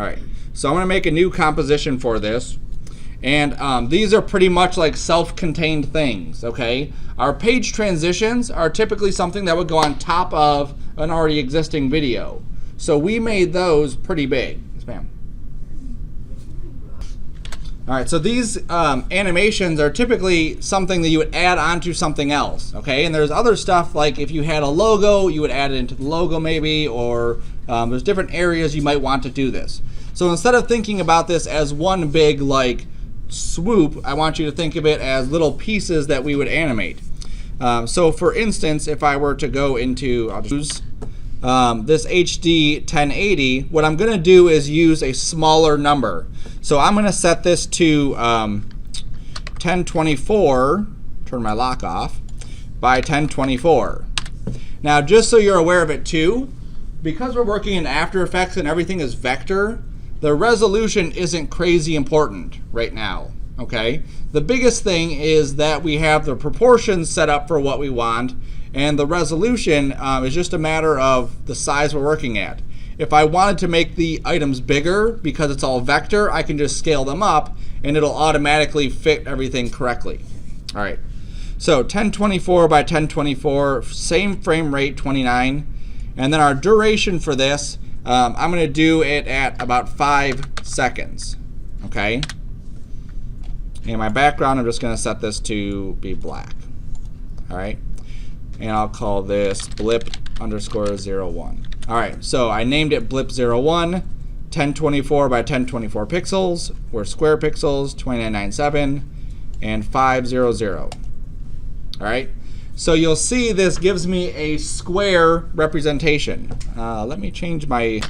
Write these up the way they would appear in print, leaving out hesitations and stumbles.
All right, so I'm going to make a new composition for this. And these are pretty much like self-contained things, okay? Our page transitions are typically something that would go on top of an already existing video. So we made those pretty big. Yes, ma'am. All right, so these animations are typically something that you would add onto something else, okay? And there's other stuff like if you had a logo, you would add it into the logo maybe, or there's different areas you might want to do this. So instead of thinking about this as one big like swoop, I want you to think of it as little pieces that we would animate. So for instance, if I were to go into, I'll just use this HD 1080, what I'm going to do is use a smaller number. So I'm going to set this to 1024, turn my lock off, by 1024. Now just so you're aware of it too, because we're working in After Effects and everything is vector, the resolution isn't crazy important right now, okay? The biggest thing is that we have the proportions set up for what we want, and the resolution is just a matter of the size we're working at. If I wanted to make the items bigger, because it's all vector, I can just scale them up, and it'll automatically fit everything correctly. All right, so 1024 by 1024, same frame rate, 29, and then our duration for this, I'm going to do it at about 5 seconds, okay? And my background, I'm just going to set this to be black, all right? And I'll call this blip_01. All right, so I named it blip01, 1024 by 1024 pixels, or square pixels, 2997, and 500. All right? So you'll see this gives me a square representation. Let me change my,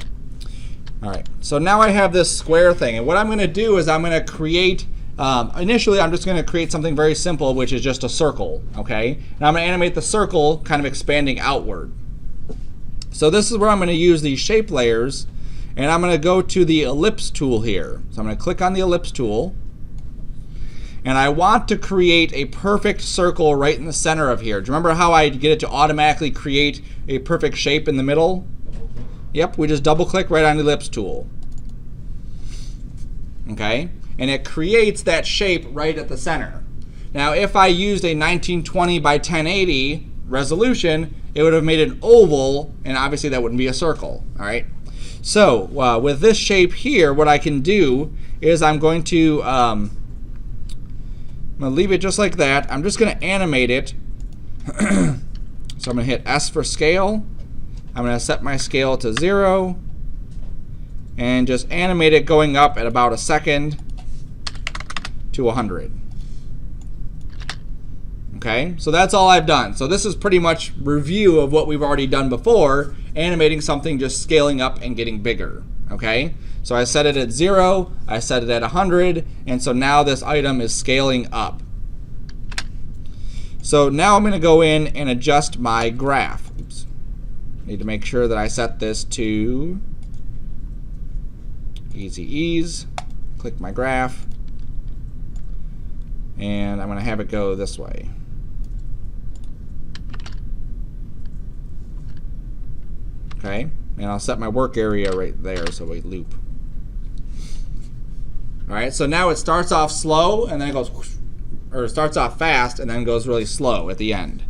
all right. So now I have this square thing. And what I'm going to do is I'm going to create, initially I'm just going to create something very simple, which is just a circle, okay? Now I'm going to animate the circle kind of expanding outward. So this is where I'm going to use these shape layers. And I'm going to go to the ellipse tool here. So I'm going to click on the ellipse tool. And I want to create a perfect circle right in the center of here. Do you remember how I get it to automatically create a perfect shape in the middle? Yep, we just double click right on the ellipse tool. Okay, and it creates that shape right at the center. Now if I used a 1920 by 1080 resolution, it would have made an oval, and obviously that wouldn't be a circle. All right, so with this shape here, what I can do is I'm going to I'm going to leave it just like that. I'm just going to animate it. So I'm going to hit S for scale. I'm going to set my scale to 0 and just animate it going up at about a second to 100. Okay, so that's all I've done. So this is pretty much review of what we've already done before, animating something just scaling up and getting bigger. Okay, so I set it at 0, I set it at 100, and so now this item is scaling up. So now I'm going to go in and adjust my graph. Oops. Need to make sure that I set this to easy ease. Click my graph, and I'm going to have it go this way. Okay, and I'll set my work area right there so we loop. All right, so now it starts off slow and then it goes whoosh, or it starts off fast and then goes really slow at the end.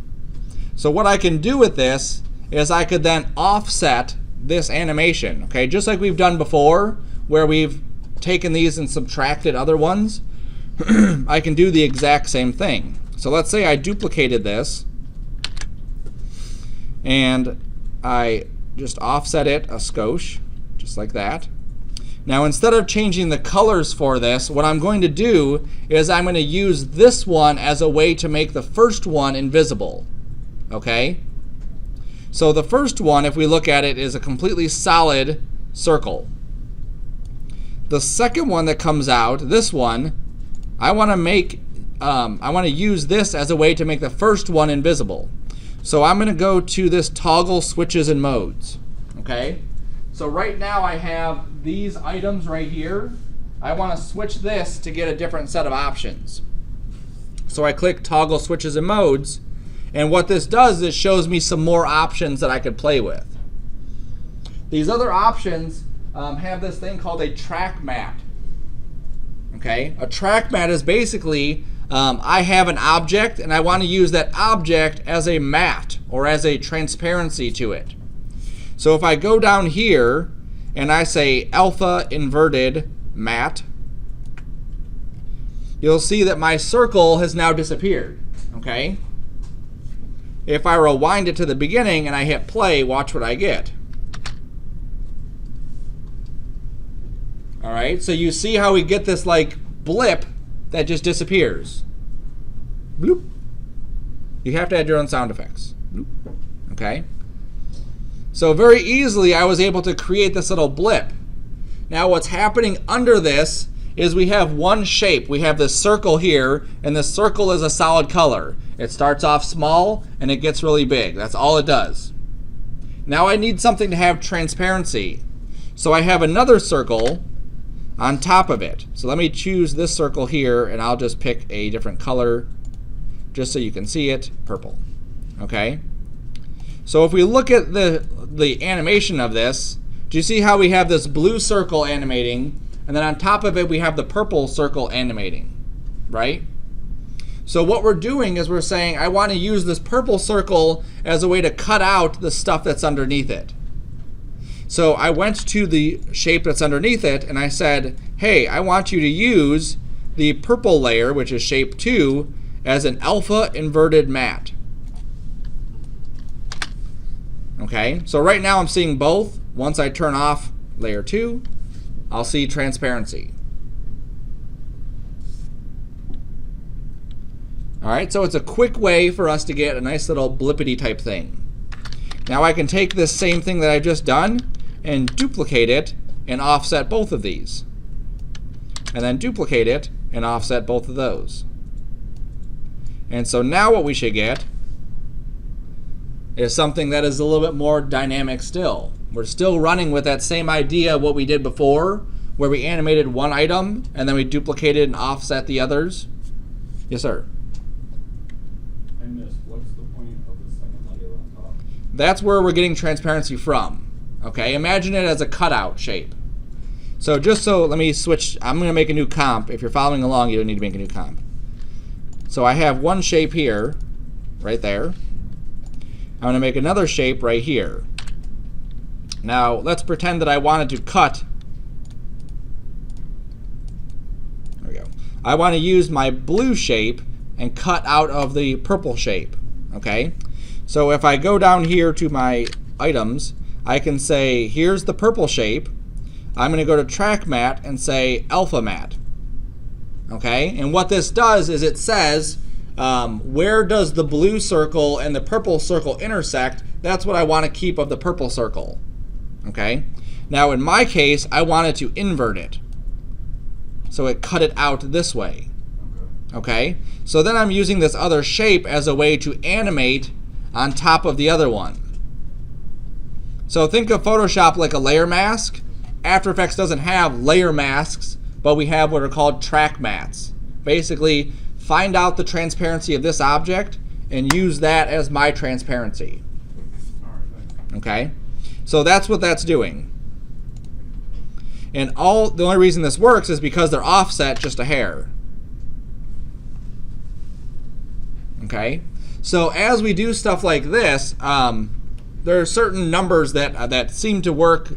So what I can do with this is I could then offset this animation, okay, just like we've done before where we've taken these and subtracted other ones. I can do the exact same thing. So let's say I duplicated this and I just offset it a skosh, just like that. Now instead of changing the colors for this, what I'm going to do is I'm going to use this one as a way to make the first one invisible. Okay? So the first one, if we look at it, is a completely solid circle. The second one that comes out, this one, I want to use this as a way to make the first one invisible. So I'm going to go to this toggle switches and modes. Okay? So right now I have these items right here. I want to switch this to get a different set of options. So I click toggle switches and modes, and what this does is shows me some more options that I could play with. These other options have this thing called a track matte. Okay, a track matte is basically I have an object and I want to use that object as a matte or as a transparency to it. So if I go down here and I say alpha inverted matte, you'll see that my circle has now disappeared. Okay? If I rewind it to the beginning and I hit play, watch what I get. All right, so you see how we get this like blip that just disappears. Bloop. You have to add your own sound effects. Bloop. Okay? So very easily I was able to create this little blip. Now what's happening under this is we have one shape. We have this circle here, and this circle is a solid color. It starts off small and it gets really big. That's all it does. Now I need something to have transparency. So I have another circle on top of it. So let me choose this circle here and I'll just pick a different color just so you can see it, purple. Okay? So if we look at the animation of this, do you see how we have this blue circle animating, and then on top of it we have the purple circle animating, right? So what we're doing is we're saying I want to use this purple circle as a way to cut out the stuff that's underneath it. So I went to the shape that's underneath it and I said, hey, I want you to use the purple layer, which is shape 2, as an alpha inverted matte. Okay, so right now I'm seeing both. Once I turn off layer 2, I'll see transparency. All right, so it's a quick way for us to get a nice little blippity type thing. Now I can take this same thing that I've just done and duplicate it and offset both of these. And then duplicate it and offset both of those. And so now what we should get is something that is a little bit more dynamic still. We're still running with that same idea of what we did before, where we animated one item and then we duplicated and offset the others. Yes, sir? I missed. What's the point of the second layer on top? That's where we're getting transparency from. Okay, imagine it as a cutout shape. So just so, let me switch. I'm going to make a new comp. If you're following along, you don't need to make a new comp. So I have one shape here, right there. I'm going to make another shape right here. Now let's pretend that I wanted to cut. There we go. I want to use my blue shape and cut out of the purple shape. Okay. So if I go down here to my items, I can say here's the purple shape. I'm going to go to track matte and say alpha matte. Okay. And what this does is it says where does the blue circle and the purple circle intersect. That's what I want to keep of the purple circle. Okay. Now in my case, I wanted to invert it. So it cut it out this way. Okay. So then I'm using this other shape as a way to animate on top of the other one. So think of Photoshop like a layer mask. After Effects doesn't have layer masks, but we have what are called track mattes. Basically, find out the transparency of this object and use that as my transparency. Okay? So that's what that's doing. And the only reason this works is because they're offset just a hair. Okay? So as we do stuff like this, there are certain numbers that seem to work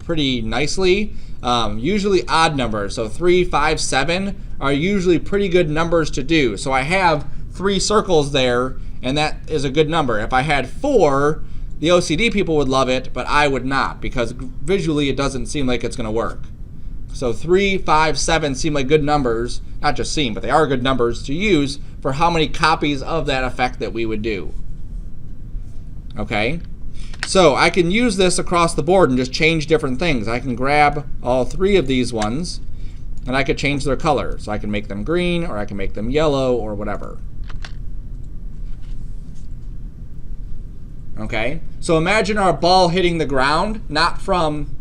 pretty nicely. Usually odd numbers. So 3, 5, 7 are usually pretty good numbers to do. So I have 3 circles there, and that is a good number. If I had 4, the OCD people would love it, but I would not, because visually it doesn't seem like it's going to work. So 3, 5, 7 seem like good numbers. Not just seem, but they are good numbers to use for how many copies of that effect that we would do. Okay? So I can use this across the board and just change different things. I can grab all 3 of these ones and I could change their color. So I can make them green, or I can make them yellow, or whatever. Okay? So imagine our ball hitting the ground, not from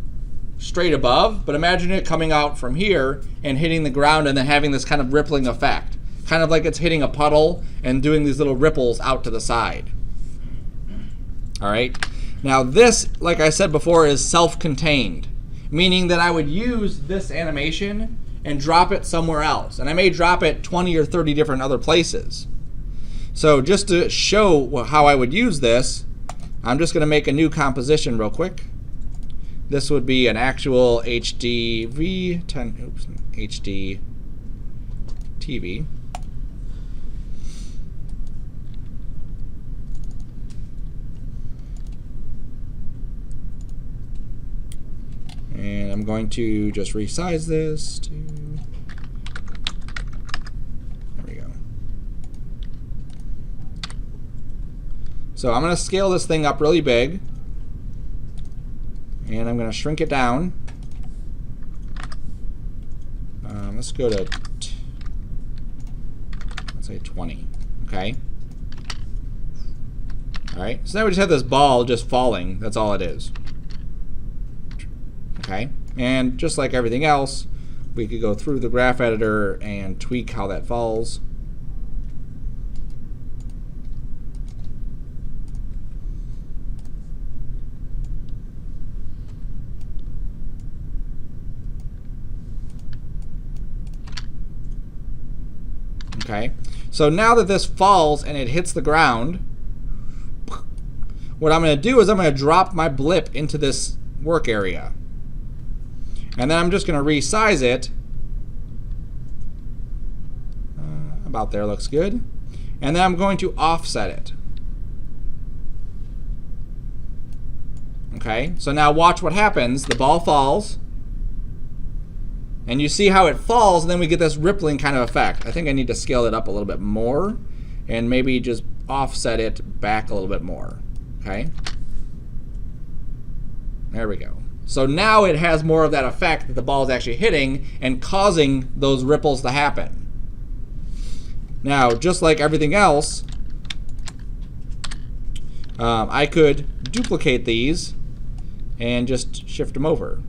straight above, but imagine it coming out from here and hitting the ground and then having this kind of rippling effect. Kind of like it's hitting a puddle and doing these little ripples out to the side. All right? Now this, like I said before, is self-contained. meaning that I would use this animation and drop it somewhere else. And I may drop it 20 or 30 different other places. So just to show how I would use this, I'm just going to make a new composition real quick. This would be an actual HD TV. And I'm going to just resize this to, there we go. So I'm going to scale this thing up really big, and I'm going to shrink it down. Let's go to, let's say 20, okay? All right, so now we just have this ball just falling. That's all it is. Okay, and just like everything else, we could go through the graph editor and tweak how that falls. Okay, so now that this falls and it hits the ground, what I'm going to do is I'm going to drop my blip into this work area. And then I'm just going to resize it. About there looks good. And then I'm going to offset it. Okay, so now watch what happens. The ball falls. And you see how it falls, and then we get this rippling kind of effect. I think I need to scale it up a little bit more and maybe just offset it back a little bit more. Okay, there we go. So now it has more of that effect that the ball is actually hitting and causing those ripples to happen. Now, just like everything else, I could duplicate these and just shift them over.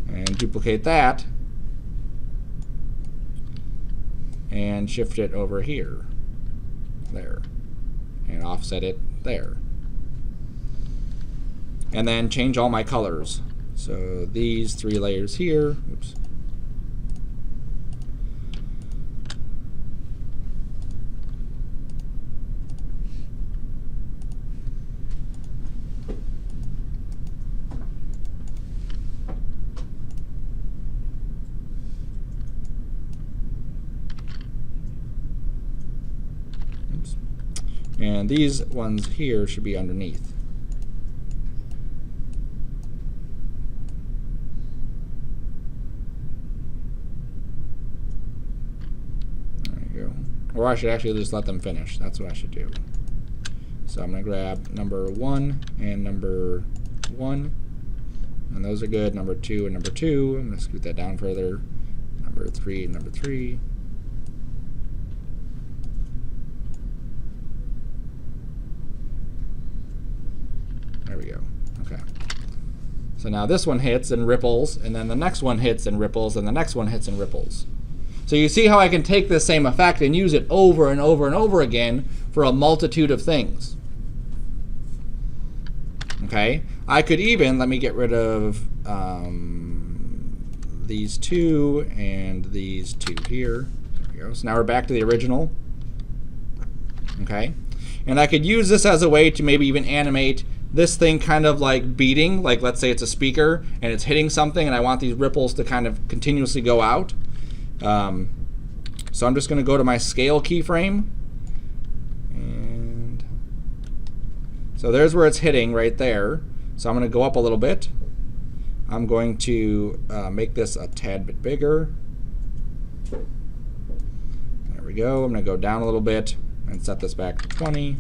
And duplicate that and shift it over here. There. And offset it there. And then change all my colors. So these 3 layers here, oops. Oops. And these ones here should be underneath. Or I should actually just let them finish. That's what I should do. So I'm going to grab number 1 and number 1. And those are good. Number 2 and number 2. I'm going to scoot that down further. Number 3 and number 3. There we go. Okay. So now this one hits and ripples, and then the next one hits and ripples, and the next one hits and ripples. So you see how I can take this same effect and use it over and over and over again for a multitude of things. Okay, I could even, let me get rid of these 2 and these 2 here. There we go. So now we're back to the original. Okay, and I could use this as a way to maybe even animate this thing kind of like beating, like let's say it's a speaker and it's hitting something and I want these ripples to kind of continuously go out. So I'm just going to go to my scale keyframe, and so there's where it's hitting right there. So I'm going to go up a little bit. I'm going to make this a tad bit bigger. There we go. I'm going to go down a little bit and set this back to 20.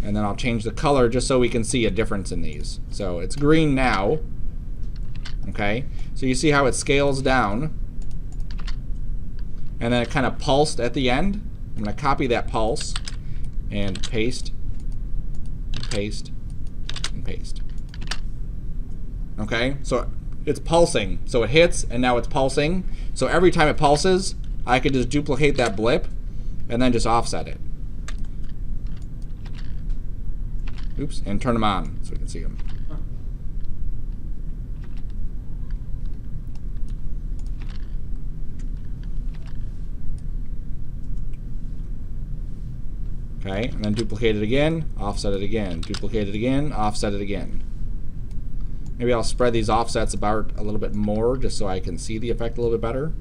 And then I'll change the color just so we can see a difference in these. So it's green now. Okay, so you see how it scales down, and then it kind of pulsed at the end. I'm going to copy that pulse and paste, paste, and paste. Okay, so it's pulsing. So it hits, and now it's pulsing. So every time it pulses, I could just duplicate that blip and then just offset it. Oops, and turn them on so we can see them. Okay, and then duplicate it again, offset it again, duplicate it again, offset it again. Maybe I'll spread these offsets about a little bit more just so I can see the effect a little bit better.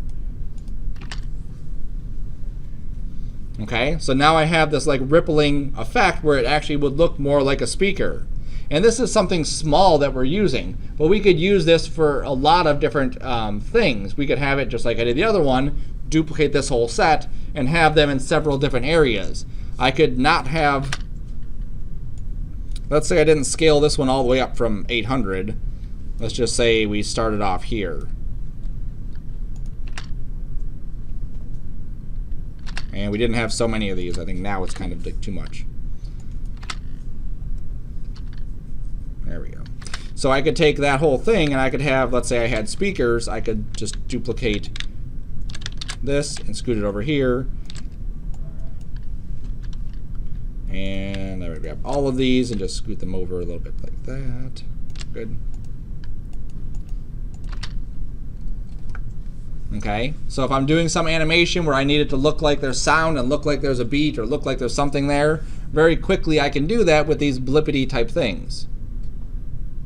Okay, so now I have this like rippling effect where it actually would look more like a speaker. And this is something small that we're using, but we could use this for a lot of different things. We could have it just like I did the other one, duplicate this whole set and have them in several different areas. I could not have, let's say I didn't scale this one all the way up from 800. Let's just say we started off here. And we didn't have so many of these. I think now it's kind of like too much. There we go. So I could take that whole thing and I could have, let's say I had speakers, I could just duplicate this and scoot it over here. And I would grab all of these and just scoot them over a little bit like that. Good. Okay, so if I'm doing some animation where I need it to look like there's sound and look like there's a beat or look like there's something there, very quickly I can do that with these blippity type things.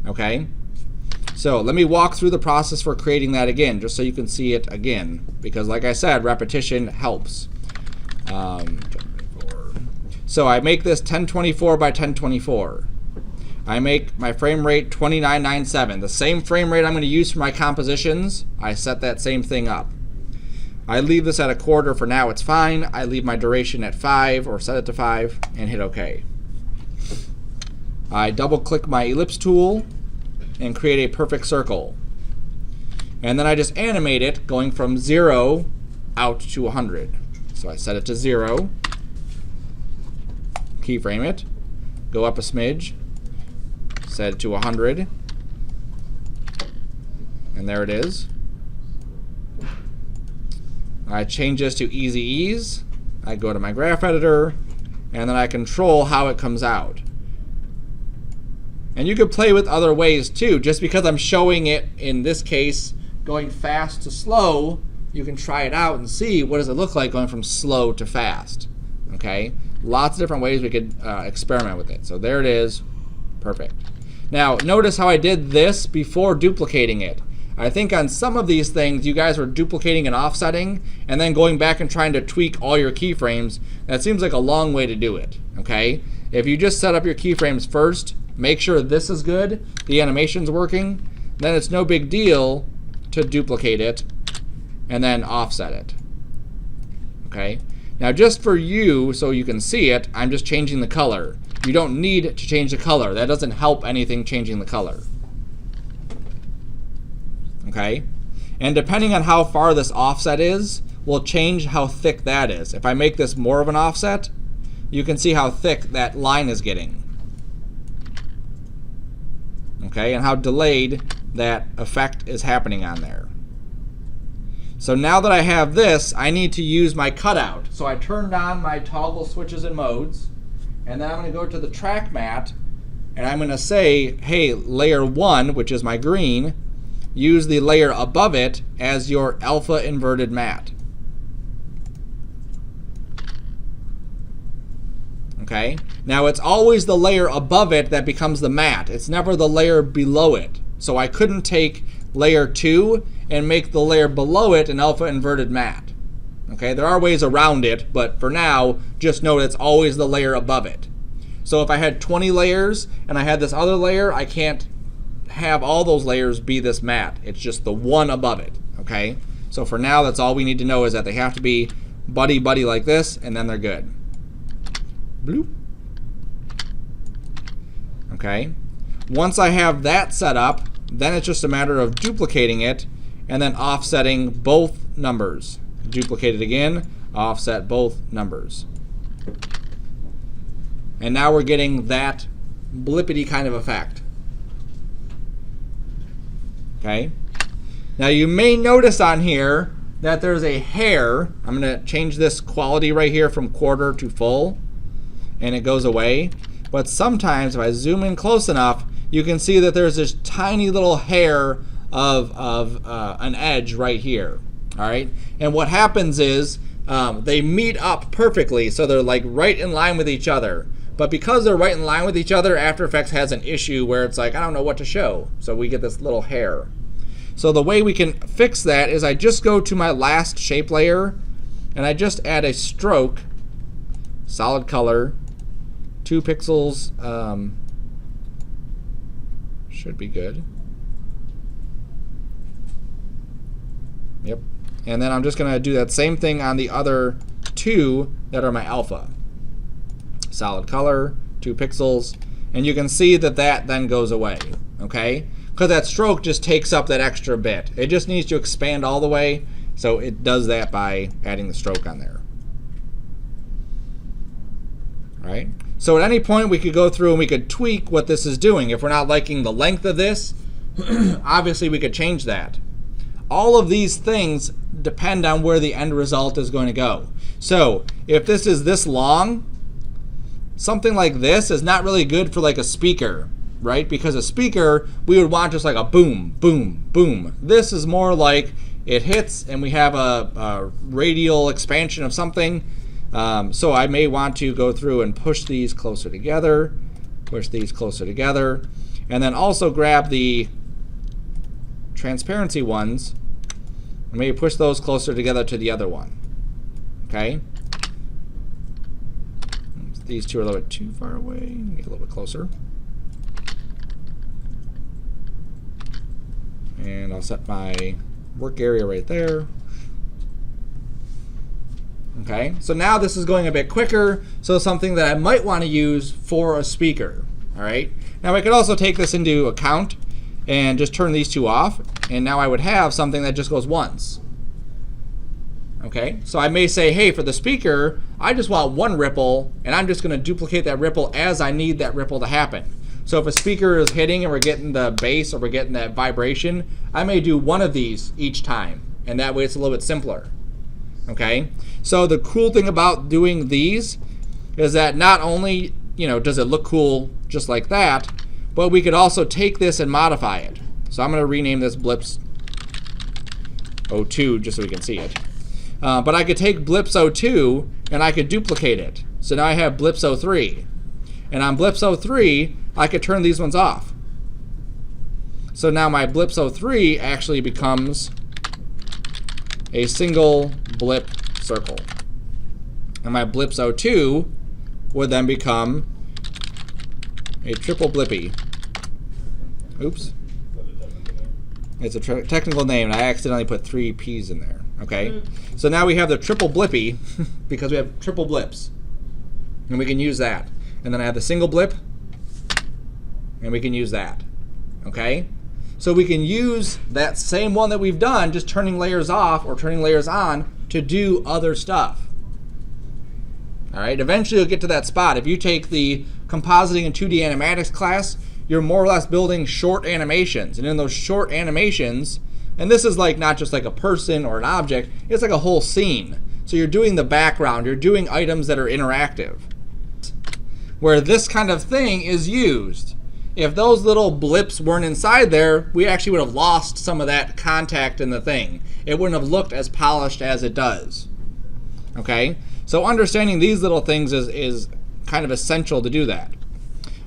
Okay, so let me walk through the process for creating that again, just so you can see it again, because like I said, repetition helps. So I make this 1024 by 1024. I make my frame rate 2997. The same frame rate I'm going to use for my compositions, I set that same thing up. I leave this at a quarter for now, it's fine. I leave my duration at 5 or set it to 5 and hit OK. I double click my ellipse tool and create a perfect circle. And then I just animate it going from 0 out to 100. So I set it to 0. Keyframe it, go up a smidge, set it to 100, and there it is. I change this to easy ease. I go to my graph editor, and then I control how it comes out. And you could play with other ways too. Just because I'm showing it in this case going fast to slow, you can try it out and see what does it look like going from slow to fast. Okay, lots of different ways we could experiment with it. So there it is, perfect. Now notice how I did this before duplicating it. I think on some of these things you guys were duplicating and offsetting and then going back and trying to tweak all your keyframes. That seems like a long way to do it. Okay, if you just set up your keyframes first, make sure this is good, the animation's working, then it's no big deal to duplicate it and then offset it. Okay. Now just for you, so you can see it, I'm just changing the color. You don't need to change the color. That doesn't help anything changing the color. Okay? And depending on how far this offset is, will change how thick that is. If I make this more of an offset, you can see how thick that line is getting. Okay? And how delayed that effect is happening on there. So now that I have this, I need to use my cutout. So I turned on my toggle switches and modes, and then I'm going to go to the track mat, and I'm going to say, hey, layer 1, which is my green, use the layer above it as your alpha inverted mat. Okay? Now it's always the layer above it that becomes the mat. It's never the layer below it. So I couldn't take layer 2 and make the layer below it an alpha inverted mat. Okay, there are ways around it, but for now, just know it's always the layer above it. So if I had 20 layers and I had this other layer, I can't have all those layers be this mat. It's just the one above it. Okay, so for now, that's all we need to know is that they have to be buddy like this, and then they're good. Bloop. Okay, once I have that set up, then it's just a matter of duplicating it and then offsetting both numbers. Duplicate it again, offset both numbers. And now we're getting that blippity kind of effect. Okay? Now you may notice on here that there's a hair. I'm going to change this quality right here from quarter to full, and it goes away. But sometimes if I zoom in close enough, you can see that there's this tiny little hair of an edge right here. All right, and what happens is they meet up perfectly, so they're like right in line with each other. But because they're right in line with each other, After Effects has an issue where it's like, I don't know what to show. So we get this little hair. So the way we can fix that is I just go to my last shape layer and I just add a stroke, solid color, 2 pixels, should be good. Yep. And then I'm just going to do that same thing on the other 2 that are my alpha. Solid color, 2 pixels, and you can see that that then goes away, okay? Because that stroke just takes up that extra bit. It just needs to expand all the way, so it does that by adding the stroke on there. All right? So at any point we could go through and we could tweak what this is doing. If we're not liking the length of this, obviously we could change that. All of these things depend on where the end result is going to go. So if this is this long, something like this is not really good for like a speaker, right? Because a speaker, we would want just like a boom, boom, boom. This is more like it hits and we have a radial expansion of something. So I may want to go through and push these closer together, and then also grab the transparency ones and maybe push those closer together to the other one. Okay? These 2 are a little bit too far away. Get a little bit closer. And I'll set my work area right there. Okay, so now this is going a bit quicker, so something that I might want to use for a speaker. All right, now I could also take this into account and just turn these 2 off, and now I would have something that just goes once. Okay, so I may say, hey, for the speaker, I just want 1 ripple, and I'm just going to duplicate that ripple as I need that ripple to happen. So if a speaker is hitting and we're getting the bass or we're getting that vibration, I may do 1 of these each time, and that way it's a little bit simpler. Okay, so the cool thing about doing these is that not only, does it look cool just like that, but we could also take this and modify it. So I'm going to rename this Blips 02 just so we can see it. But I could take Blips 02 and I could duplicate it. So now I have Blips 03. And on Blips 03, I could turn these ones off. So now my Blips 03 actually becomes a single blip circle. And my Blips 02 would then become a triple blippy. Oops. It's a technical name, and I accidentally put 3 P's in there. Okay, so now we have the triple blippy because we have triple blips, and we can use that. And then I have the single blip, and we can use that. Okay, so we can use that same one that we've done, just turning layers off or turning layers on to do other stuff. All right, eventually you'll get to that spot. If you take the compositing and 2D animatics class, you're more or less building short animations, and in those short animations, and this is like not just like a person or an object, it's like a whole scene. So you're doing the background, you're doing items that are interactive. Where this kind of thing is used. If those little blips weren't inside there, we actually would have lost some of that contact in the thing. It wouldn't have looked as polished as it does. Okay? So understanding these little things is kind of essential to do that.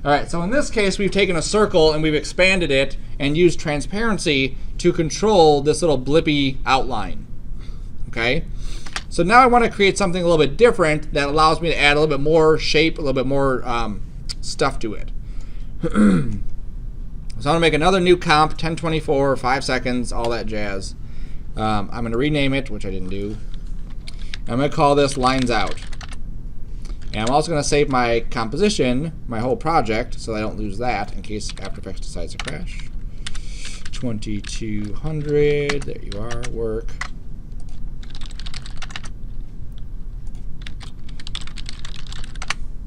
All right, so in this case, we've taken a circle and we've expanded it and used transparency to control this little blippy outline. Okay? So now I want to create something a little bit different that allows me to add a little bit more shape, a little bit more stuff to it. So I'm going to make another new comp, 1024, 5 seconds, all that jazz. I'm going to rename it, which I didn't do. I'm going to call this Lines Out. And I'm also going to save my composition, my whole project, so I don't lose that in case After Effects decides to crash. 2200, there you are, work.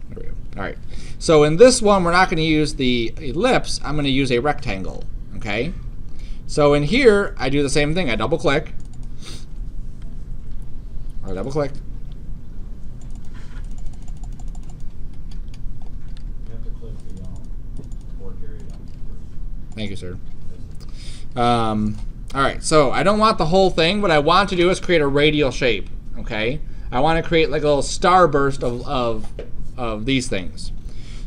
There we go. All right. So in this one, we're not going to use the ellipse. I'm going to use a rectangle. Okay. So in here, I do the same thing. I double click. I double click. You have to Thank you, sir. All right, so I don't want the whole thing. What I want to do is create a radial shape, okay? I want to create like a little starburst of these things.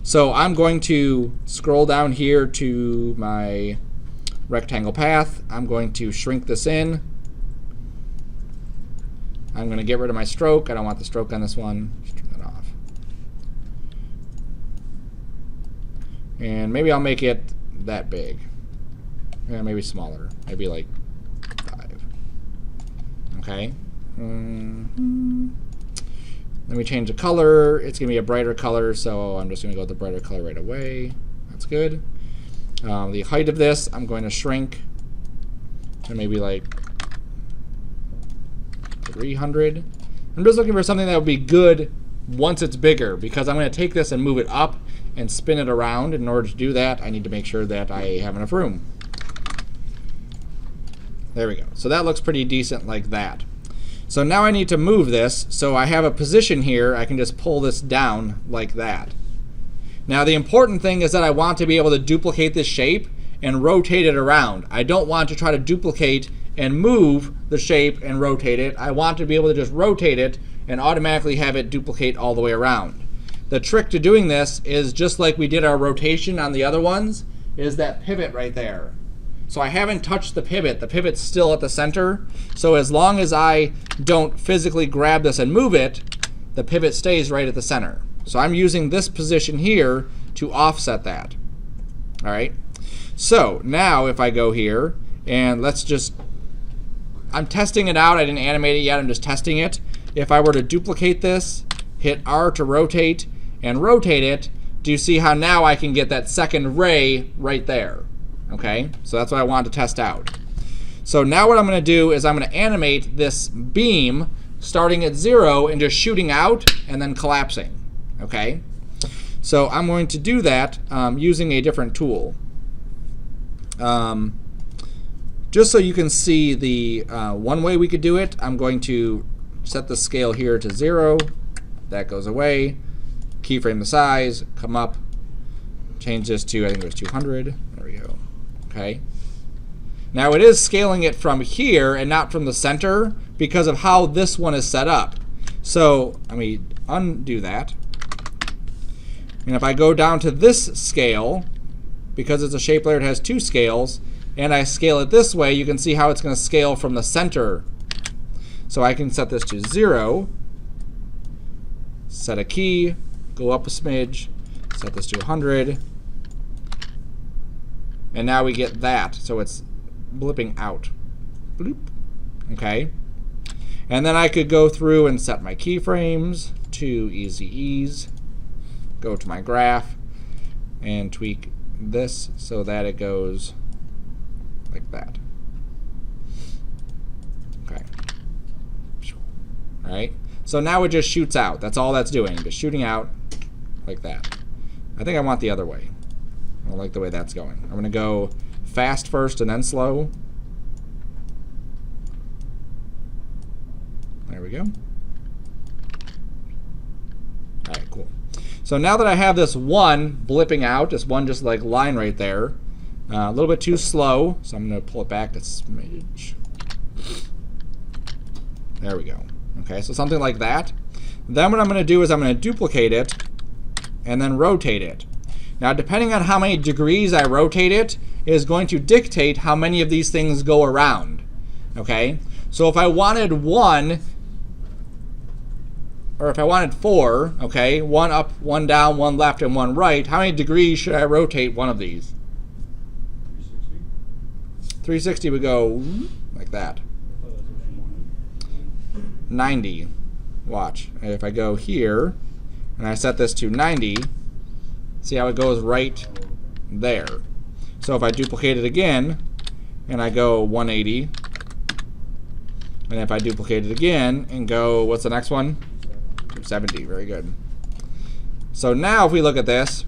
So I'm going to scroll down here to my rectangle path. I'm going to shrink this in. I'm going to get rid of my stroke. I don't want the stroke on this one. Just turn that off. And maybe I'll make it that big. Yeah, maybe smaller. Maybe like 5. Okay. Let me change the color. It's going to be a brighter color, so I'm just going to go with the brighter color right away. That's good. The height of this, I'm going to shrink to maybe like 300. I'm just looking for something that would be good once it's bigger, because I'm going to take this and move it up and spin it around. In order to do that, I need to make sure that I have enough room. There we go. So that looks pretty decent like that. So now I need to move this, so I have a position here. I can just pull this down like that. Now the important thing is that I want to be able to duplicate this shape and rotate it around. I don't want to try to duplicate and move the shape and rotate it. I want to be able to just rotate it and automatically have it duplicate all the way around. The trick to doing this is just like we did our rotation on the other ones, is that pivot right there. So I haven't touched the pivot. The pivot's still at the center. So as long as I don't physically grab this and move it, the pivot stays right at the center. So I'm using this position here to offset that. All right. So now if I go here and let's just, I'm testing it out. I didn't animate it yet. I'm just testing it. If I were to duplicate this, hit R to rotate and rotate it, do you see how now I can get that second ray right there? Okay, so that's what I wanted to test out. So now what I'm going to do is I'm going to animate this beam starting at 0 and just shooting out and then collapsing. Okay, so I'm going to do that using a different tool. Just so you can see the one way we could do it, I'm going to set the scale here to 0. That goes away. Keyframe the size, come up, change this to, I think it was 200. There we go. Okay. Now it is scaling it from here and not from the center because of how this one is set up. So let me undo that. And if I go down to this scale, because it's a shape layer, it has 2 scales, and I scale it this way, you can see how it's going to scale from the center. So I can set this to 0, set a key, go up a smidge, set this to 100. And now we get that, so it's blipping out. Bloop. Okay. And then I could go through and set my keyframes to easy ease. Go to my graph and tweak this so that it goes like that. Okay. All right. So now it just shoots out. That's all that's doing. Just shooting out like that. I think I want the other way. I don't like the way that's going. I'm going to go fast first and then slow. There we go. All right, cool. So now that I have this one blipping out, this one just like line right there, a little bit too slow, so I'm going to pull it back a smidge. There we go. Okay, so something like that. Then what I'm going to do is I'm going to duplicate it and then rotate it. Now, depending on how many degrees I rotate it is going to dictate how many of these things go around. Okay? So if I wanted 1, or if I wanted 4, okay, 1 up, 1 down, 1 left, and 1 right, how many degrees should I rotate one of these? 360 would go like that. 90. Watch. If I go here and I set this to 90, see how it goes right there. So if I duplicate it again and I go 180, and if I duplicate it again and go, what's the next one? 270. Very good. So now if we look at this,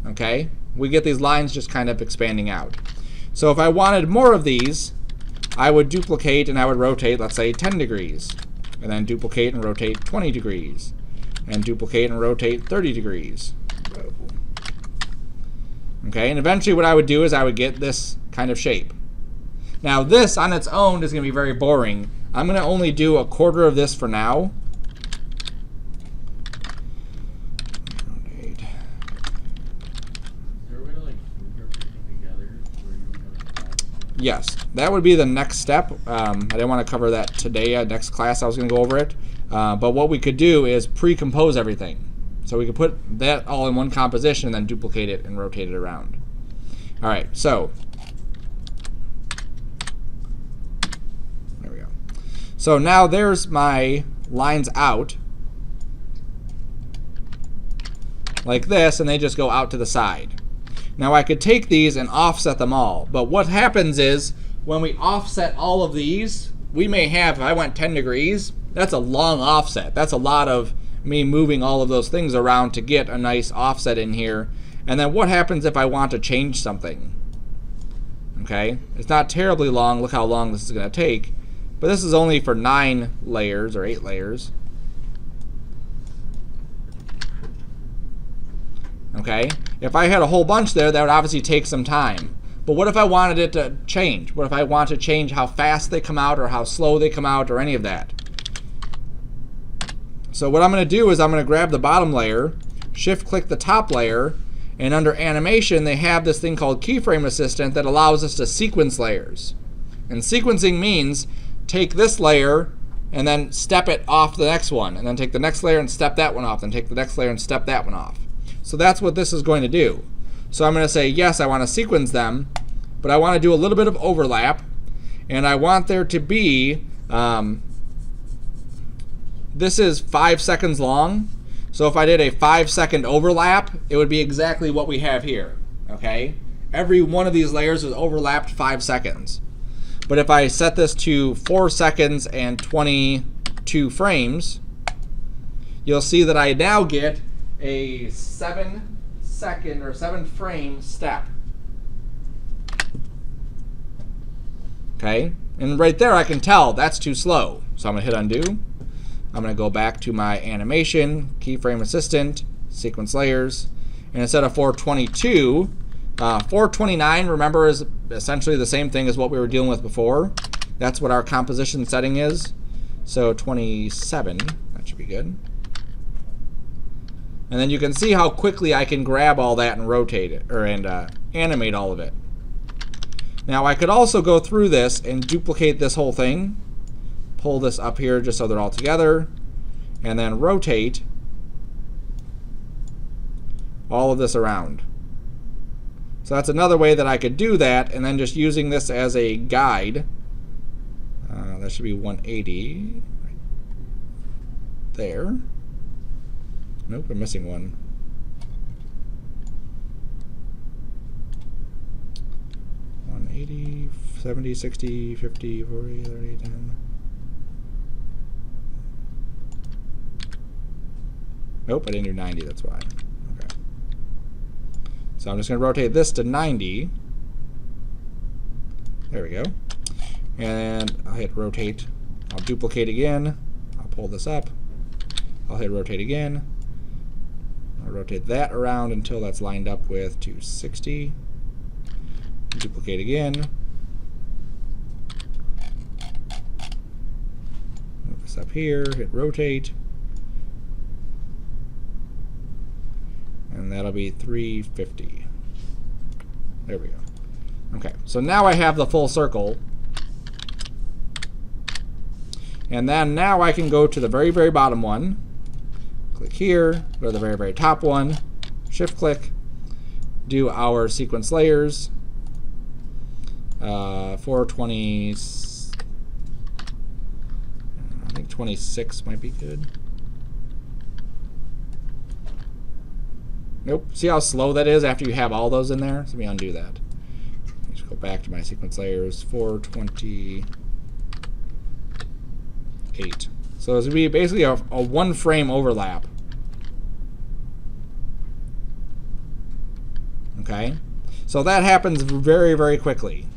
okay, we get these lines just kind of expanding out. So if I wanted more of these, I would duplicate and I would rotate, let's say 10 degrees, and then duplicate and rotate 20 degrees, and duplicate and rotate 30 degrees. Okay, and eventually what I would do is I would get this kind of shape. Now this on its own is going to be very boring. I'm going to only do a quarter of this for now. Yes, that would be the next step. I didn't want to cover that today. Next class I was going to go over it. But what we could do is pre-compose everything. So we could put that all in one composition and then duplicate it and rotate it around. All right, so there we go. So now there's my lines out like this, and they just go out to the side. Now I could take these and offset them all, but what happens is when we offset all of these, we may have, if I went 10 degrees, that's a long offset. That's a lot of me moving all of those things around to get a nice offset in here. And then what happens if I want to change something? Okay, it's not terribly long. Look how long this is going to take. But this is only for 9 layers or 8 layers. Okay, if I had a whole bunch there, that would obviously take some time. But what if I wanted it to change? What if I want to change how fast they come out or how slow they come out or any of that? So what I'm going to do is I'm going to grab the bottom layer, shift click the top layer, and under animation they have this thing called keyframe assistant that allows us to sequence layers. And sequencing means take this layer and then step it off the next one, and then take the next layer and step that one off, then take the next layer and step that one off. So that's what this is going to do. So I'm going to say, yes, I want to sequence them, but I want to do a little bit of overlap, and I want there to be, this is 5 seconds long. So if I did a 5-second overlap, it would be exactly what we have here. Okay? Every one of these layers is overlapped 5 seconds. But if I set this to 4 seconds and 22 frames, you'll see that I now get a 7-second or 7-frame step. Okay? And right there I can tell that's too slow. So I'm going to hit undo. I'm going to go back to my animation, keyframe assistant, sequence layers, and instead of 422, 429, remember, is essentially the same thing as what we were dealing with before. That's what our composition setting is. So 27, that should be good. And then you can see how quickly I can grab all that and rotate it, or animate all of it. Now I could also go through this and duplicate this whole thing. Pull this up here just so they're all together, and then rotate all of this around. So that's another way that I could do that, and then just using this as a guide. That should be 180 right there. Nope, I'm missing one. $180, 70, 60, 50, 40, 30, 10. Nope, I didn't do 90, that's why. Okay. So I'm just going to rotate this to 90. There we go. And I'll hit rotate. I'll duplicate again. I'll pull this up. I'll hit rotate again. I'll rotate that around until that's lined up with 260. Duplicate again. Move this up here, hit rotate. And that'll be 350. There we go. Okay, so now I have the full circle. And then now I can go to the very, very bottom one. Click here, go to the very, very top one. Shift click. Do our sequence layers. 420. I think 26 might be good. Nope. See how slow that is after you have all those in there? So let me undo that. Just go back to my sequence layers. 428. So this would be basically a 1-frame overlap. Okay? So that happens very, very quickly.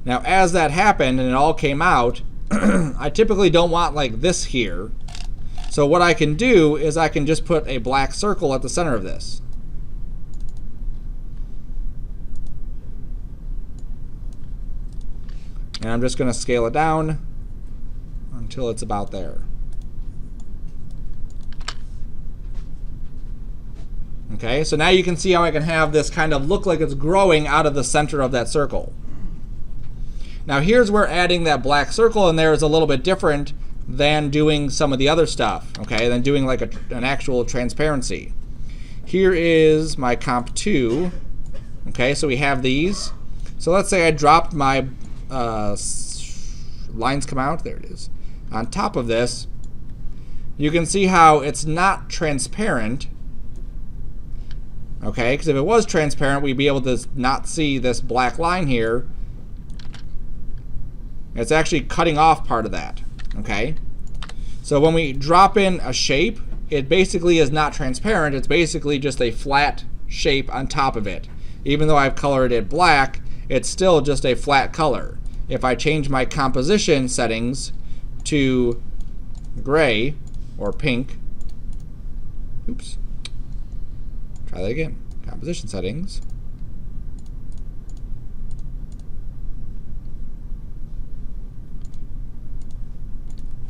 Now, as that happened and it all came out, I typically don't want like this here. So what I can do is I can just put a black circle at the center of this. And I'm just going to scale it down until it's about there. Okay, so now you can see how I can have this kind of look like it's growing out of the center of that circle. Now here's where adding that black circle in there is a little bit different than doing some of the other stuff, okay, than doing like an actual transparency. Here is my comp 2. Okay, so we have these. So let's say I dropped my lines come out. There it is. On top of this, you can see how it's not transparent. Okay, because if it was transparent, we'd be able to not see this black line here. It's actually cutting off part of that. Okay, so when we drop in a shape, it basically is not transparent. It's basically just a flat shape on top of it. Even though I've colored it black, it's still just a flat color. If I change my composition settings to gray or pink, oops, try that again, composition settings.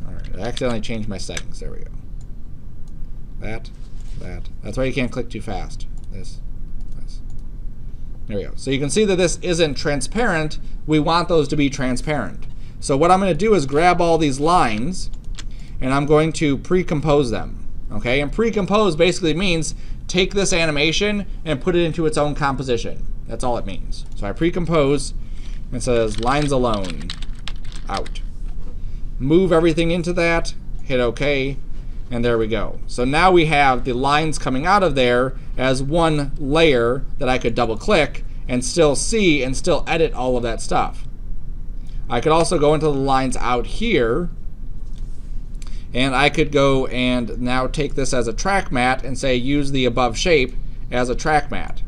All right, I accidentally changed my settings. There we go. That. That's why you can't click too fast. This. There we go. So you can see that this isn't transparent. We want those to be transparent. So what I'm going to do is grab all these lines and I'm going to pre-compose them. Okay, and pre-compose basically means take this animation and put it into its own composition. That's all it means. So I pre-compose and it says lines alone, out. Move everything into that, hit OK, and there we go. So now we have the lines coming out of there as one layer that I could double click and still see and still edit all of that stuff. I could also go into the lines out here and I could go and now take this as a track mat and say use the above shape as a track mat.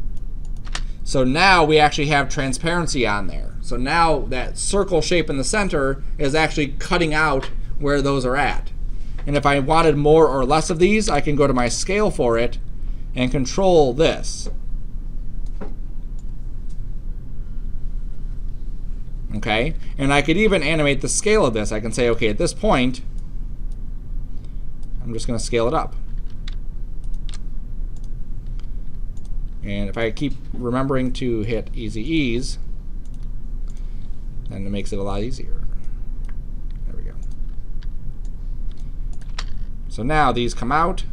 So now we actually have transparency on there. So now that circle shape in the center is actually cutting out where those are at. And if I wanted more or less of these, I can go to my scale for it and control this. Okay, and I could even animate the scale of this. I can say, okay, at this point, I'm just going to scale it up. And if I keep remembering to hit easy ease, then it makes it a lot easier. There we go. So now these come out,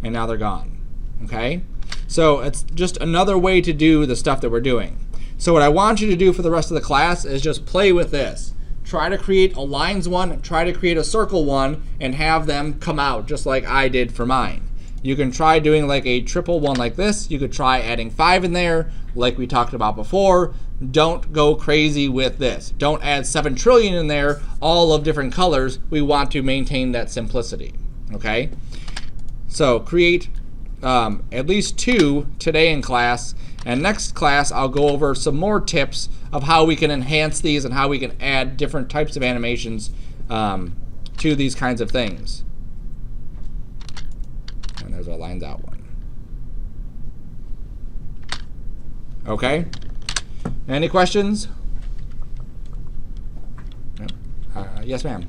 and now they're gone. Okay? So it's just another way to do the stuff that we're doing. So what I want you to do for the rest of the class is just play with this. Try to create a lines one, try to create a circle one, and have them come out just like I did for mine. You can try doing like a triple one like this. You could try adding 5 in there like we talked about before. Don't go crazy with this. Don't add 7 trillion in there, all of different colors. We want to maintain that simplicity. Okay? So create at least 2 today in class. And next class, I'll go over some more tips of how we can enhance these and how we can add different types of animations to these kinds of things. And there's our lines out one. Okay? Any questions? Yes, ma'am.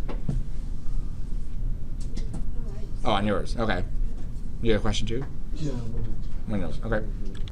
Oh, on yours. Okay. You got a question too? Yeah. Windows. Okay.